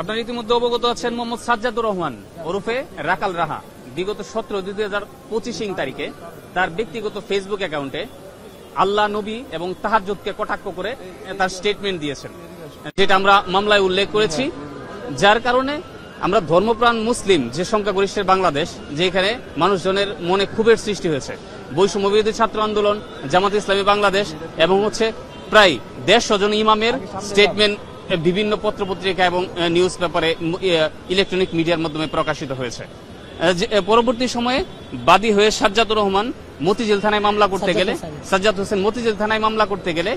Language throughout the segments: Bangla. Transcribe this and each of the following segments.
আপনারা ইতিমধ্যে অবগত আছেন মোহাম্মদ সাজ্জাদুর রহমান ওরফে রাকাল রাহা বিগত 17/2/2025 তারিখে তার ব্যক্তিগত ফেসবুক অ্যাকাউন্টে আল্লাহ নবী এবং তাহাজ্জুদকে কটাক্ষ করে তার স্টেটমেন্ট দিয়েছেন, যেটা আমরা মামলায় উল্লেখ করেছি। যার কারণে আমরা ধর্মপ্রাণ মুসলিম যে সংখ্যাগরিষ্ঠের বাংলাদেশ, যেখানে মানুষজনের মনে ক্ষোভের সৃষ্টি হয়েছে, বৈষম্য বিরোধী ছাত্র আন্দোলন, জামাত ইসলামী বাংলাদেশ এবং প্রায় 150 জন ইমামের স্টেটমেন্ট বিভিন্ন পত্রপত্রিকা এবং নিউজ পেপারে, ইলেকট্রনিক মিডিয়ার মাধ্যমে প্রকাশিত হয়েছে। পরবর্তী সময়ে বাদী হয়ে সাজ্জাদুর রহমান মতিঝিল থানায় মামলা করতে গেলে, সাজ্জাদ হোসেন মতিঝিল থানায় মামলা করতে গেলে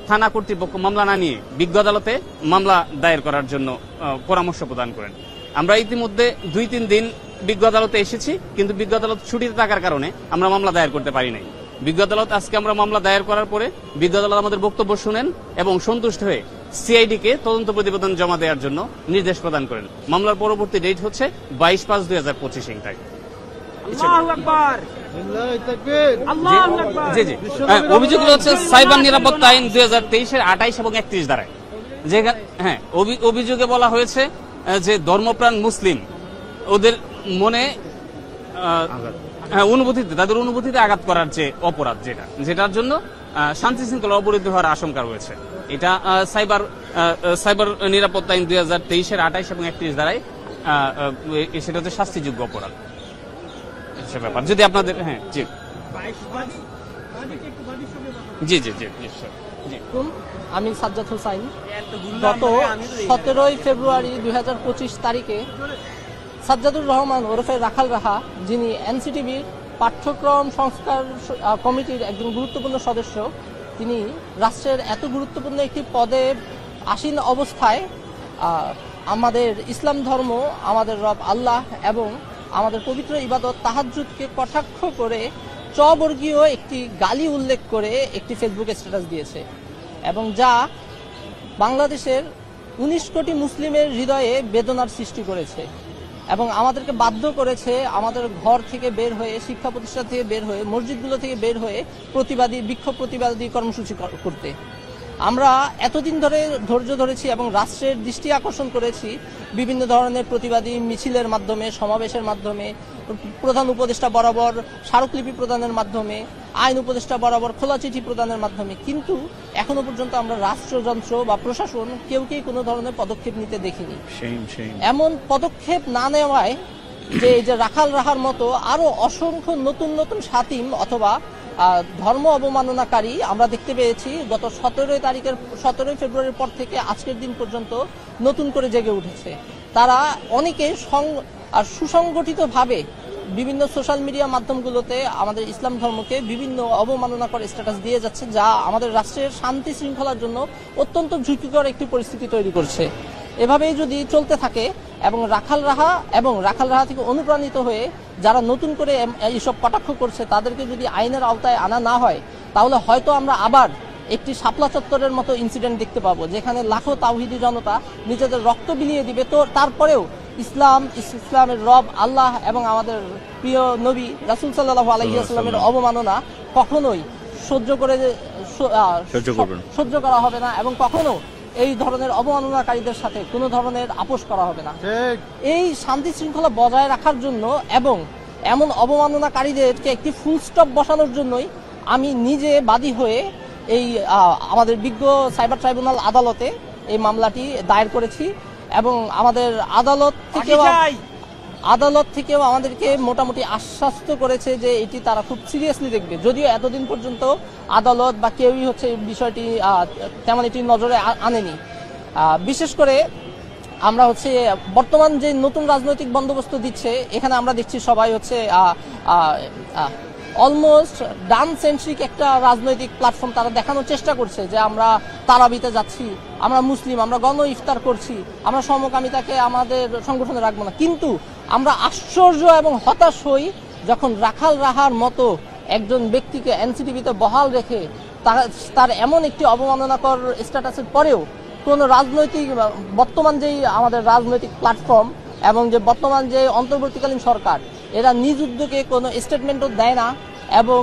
থানা কর্তৃপক্ষ মামলা না নিয়ে বিজ্ঞ আদালতে মামলা দায়ের করার জন্য পরামর্শ প্রদান করেন। আমরা ইতিমধ্যে 2-3 দিন বিজ্ঞ আদালতে এসেছি, কিন্তু বিজ্ঞ আদালত ছুটিতে থাকার কারণে আমরা মামলা দায়ের করতে পারি নাই। বিজ্ঞ আদালত আজকে আমরা মামলা দায়ের করার পরে বিজ্ঞ আদালত আমাদের বক্তব্য শুনেন এবং সন্তুষ্ট হয়ে সিআইডি কে তদন্ত প্রতিবেদন জমা দেওয়ার জন্য নির্দেশ প্রদান করেন। মামলার পরবর্তী ডেট হচ্ছে 22/5/2025 তারিখ। অভিযোগগুলো হচ্ছে সাইবার নিরাপত্তা আইন 2023-এর 28 এবং 31 ধারায়। হ্যাঁ, অভিযোগে বলা হয়েছে যে ধর্মপ্রাণ মুসলিম ওদের মনে তাদের অনুভূতিতে আঘাত করার যে অপরাধ, যেটার জন্য শান্তি শৃঙ্খলা অবরুদ্ধ হওয়ার আশঙ্কা রয়েছে। এটা সাইবার নিরাপত্তা আইন 2023-এর 28 এবং 31 ধারায় সেটা হচ্ছে শাস্তিযোগ্য অপরাধ ব্যাপার। যদি আপনাদের আমি সাজ্জাদ হোসাইন গত 17 ফেব্রুয়ারি 2025 তারিখে সাজ্জাদুর রহমান ওরফে রাখাল রাহা, যিনি এনসিটিভির পাঠ্যক্রম সংস্কার কমিটির একজন গুরুত্বপূর্ণ সদস্য, তিনি রাষ্ট্রের এত গুরুত্বপূর্ণ একটি পদে আসীন অবস্থায় আমাদের ইসলাম ধর্ম, আমাদের রব আল্লাহ এবং আমাদের পবিত্র ইবাদত তাহাজ্জুদকে কটাক্ষ করে চবর্গীয় একটি গালি উল্লেখ করে একটি ফেসবুক স্ট্যাটাস দিয়েছে, এবং যা বাংলাদেশের 19 কোটি মুসলিমের হৃদয়ে বেদনার সৃষ্টি করেছে এবং আমাদেরকে বাধ্য করেছে আমাদের ঘর থেকে বের হয়ে, শিক্ষা প্রতিষ্ঠান থেকে বের হয়ে, মসজিদগুলো থেকে বের হয়ে বিক্ষোভ প্রতিবাদী কর্মসূচি করতে। আমরা এতদিন ধরে ধৈর্য ধরেছি এবং রাষ্ট্রের দৃষ্টি আকর্ষণ করেছি বিভিন্ন ধরনের প্রতিবাদী মিছিলের মাধ্যমে, সমাবেশের মাধ্যমে, প্রধান উপদেষ্টা বরাবর স্মারকলিপি প্রদানের মাধ্যমে, আইন উপদেষ্টা বরাবর খোলা চিঠি প্রদানের মাধ্যমে, কিন্তু এখনো পর্যন্ত আমরা রাষ্ট্রযন্ত্র বা প্রশাসন কেউকেই কোনো ধরনের পদক্ষেপ নিতে দেখিনি। এমন পদক্ষেপ না নেওয়ায় যে রাখাল রাহার মতো আরো অসংখ্য নতুন নতুন শাতিম অথবা ধর্ম অবমাননাকারী আমরা দেখতে পেয়েছি গত 17 ফেব্রুয়ারির পর থেকে আজকের দিন পর্যন্ত নতুন করে জেগে উঠেছে। তারা অনেকে সুসংগঠিতভাবে বিভিন্ন সোশ্যাল মিডিয়া মাধ্যমগুলোতে আমাদের ইসলাম ধর্মকে বিভিন্ন অবমাননাকর স্ট্যাটাস দিয়ে যাচ্ছে, যা আমাদের রাষ্ট্রের শান্তি শৃঙ্খলার জন্য অত্যন্ত ঝুঁকিকর একটি পরিস্থিতি তৈরি করছে। এভাবেই যদি চলতে থাকে এবং রাখাল রাহা থেকে অনুপ্রাণিত হয়ে যারা নতুন করে এইসব কটাক্ষ করছে তাদেরকে যদি আইনের আওতায় আনা না হয়, তাহলে হয়তো আমরা আবার একটি শাপলা চত্বরের মতো ইনসিডেন্ট দেখতে পাবো, যেখানে লাখো তাওহিদি জনতা নিজেদের রক্ত বিলিয়ে দিবে। তো তারপরেও ইসলামের রব আল্লাহ এবং আমাদের প্রিয় নবী রাসূল সাল্লাল্লাহু আলাইহি ওয়াসাল্লামের অবমাননা কখনোই সহ্য করা হবে না এবং কখনো এই ধরনের অবমাননাকারীদের সাথে কোনো ধরনের আপোষ করা হবে না। এই শান্তি শৃঙ্খলা বজায় রাখার জন্য এবং এমন অবমাননাকারীদেরকে একটি ফুল স্টপ বসানোর জন্যই আমি নিজে বাদী হয়ে এই আমাদের বিজ্ঞ সাইবার ট্রাইব্যুনাল আদালতে এই মামলাটি দায়ের করেছি এবং আমাদের আদালত থেকেও আমাদেরকে মোটামুটি আশ্বস্ত করেছে যে এটি তারা খুব সিরিয়াসলি দেখবে, যদিও এতদিন পর্যন্ত আদালত বা কেউই বিষয়টি তেমন এটি নজরে আনেনি। বিশেষ করে আমরা বর্তমান যে নতুন রাজনৈতিক বন্দোবস্ত দিচ্ছে, এখানে আমরা দেখছি সবাই অলমোস্ট ডান সেন্ট্রিক একটা রাজনৈতিক প্ল্যাটফর্ম তারা দেখানোর চেষ্টা করছে যে আমরা তারাবিতে যাচ্ছি, আমরা মুসলিম, আমরা গণ ইফতার করছি, আমরা সমকামিতাকে আমাদের সংগঠনে রাখবো না। কিন্তু আমরা আশ্চর্য এবং হতাশ হই যখন রাখাল রাহার মতো একজন ব্যক্তিকে এনসিটিভিতে বহাল রেখে তার এমন একটি অবমাননাকর স্ট্যাটাসের পরেও কোন রাজনৈতিক বর্তমান যেই আমাদের রাজনৈতিক প্ল্যাটফর্ম এবং যে বর্তমান যে অন্তর্বর্তীকালীন সরকার, এরা নিজ উদ্যোগে কোনো স্টেটমেন্টও দেয় না এবং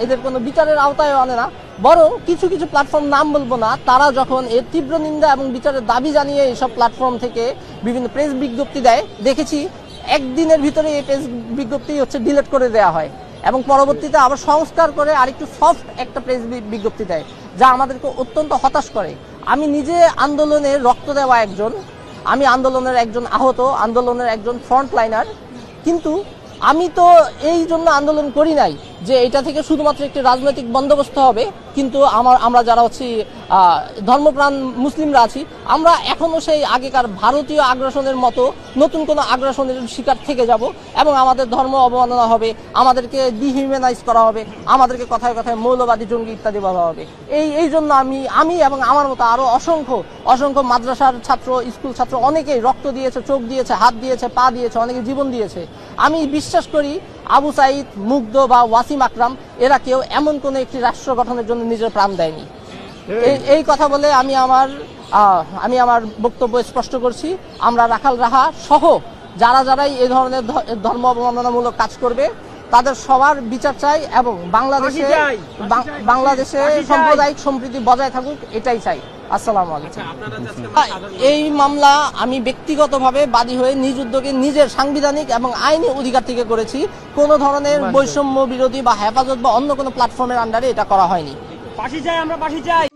এদের কোনো বিচারের আওতায় আনে না, বরং কিছু কিছু প্ল্যাটফর্ম, নাম বলবো না, তারা যখন এর তীব্র নিন্দা এবং বিচারের দাবি জানিয়ে এইসব প্ল্যাটফর্ম থেকে বিভিন্ন প্রেস বিজ্ঞপ্তি দেয়, দেখেছি একদিনের ভিতরে এই প্রেস বিজ্ঞপ্তি ডিলিট করে দেওয়া হয় এবং পরবর্তীতে আবার সংস্কার করে আরেকটু সফট একটা প্রেস বিজ্ঞপ্তি দেয়, যা আমাদেরকে অত্যন্ত হতাশ করে। আমি নিজে আন্দোলনে রক্ত দেওয়া একজন, আমি আন্দোলনের একজন আহত, আন্দোলনের একজন ফ্রন্টলাইনার, কিন্তু আমি তো এই জন্য আন্দোলন করি নাই যে এটা থেকে শুধুমাত্র একটি রাজনৈতিক বন্দোবস্ত হবে, কিন্তু আমরা যারা ধর্মপ্রাণ মুসলিমরা আছি, আমরা এখনো সেই আগেকার ভারতীয় আগ্রাসনের মতো নতুন কোনো আগ্রাসনের শিকার থেকে যাব এবং আমাদের ধর্ম অবমাননা হবে, আমাদেরকে ডিহিউম্যানাইজ করা হবে, আমাদেরকে কথায় কথায় মৌলবাদী, জঙ্গি ইত্যাদি বলা হবে। এই জন্য আমি এবং আমার মতো আরো অসংখ্য মাদ্রাসার ছাত্র, স্কুল ছাত্র অনেকেই রক্ত দিয়েছে, চোখ দিয়েছে, হাত দিয়েছে, পা দিয়েছে, অনেকে জীবন দিয়েছে। আমি বিশ্বাস করি আবু সাইদ, মুগ্ধ বা ওয়াসিম আকরাম এরা কেউ এমন কোন একটি রাষ্ট্র গঠনের জন্য নিজের প্রাণ দেয়নি। এই কথা বলে আমি আমার বক্তব্য স্পষ্ট করছি। আমরা রাখাল রাহা সহ যারাই এই ধরনের ধর্ম অবমাননামূলক কাজ করবে তাদের সবার বিচার চাই এবং বাংলাদেশে সাম্প্রদায়িক সম্প্রীতি বজায় থাকুক, এটাই চাই। আসসালামু আলাইকুম। এই মামলা আমি ব্যক্তিগতভাবে বাদী হয়ে নিজ উদ্যোগে নিজের সাংবিধানিক এবং আইনি অধিকার থেকে করেছি। কোনো ধরনের বৈষম্য বিরোধী বা হেফাজত বা অন্য কোনো প্ল্যাটফর্মের আন্ডারে এটা করা হয়নি। ফাঁসি চাই, আমরা ফাঁসি চাই।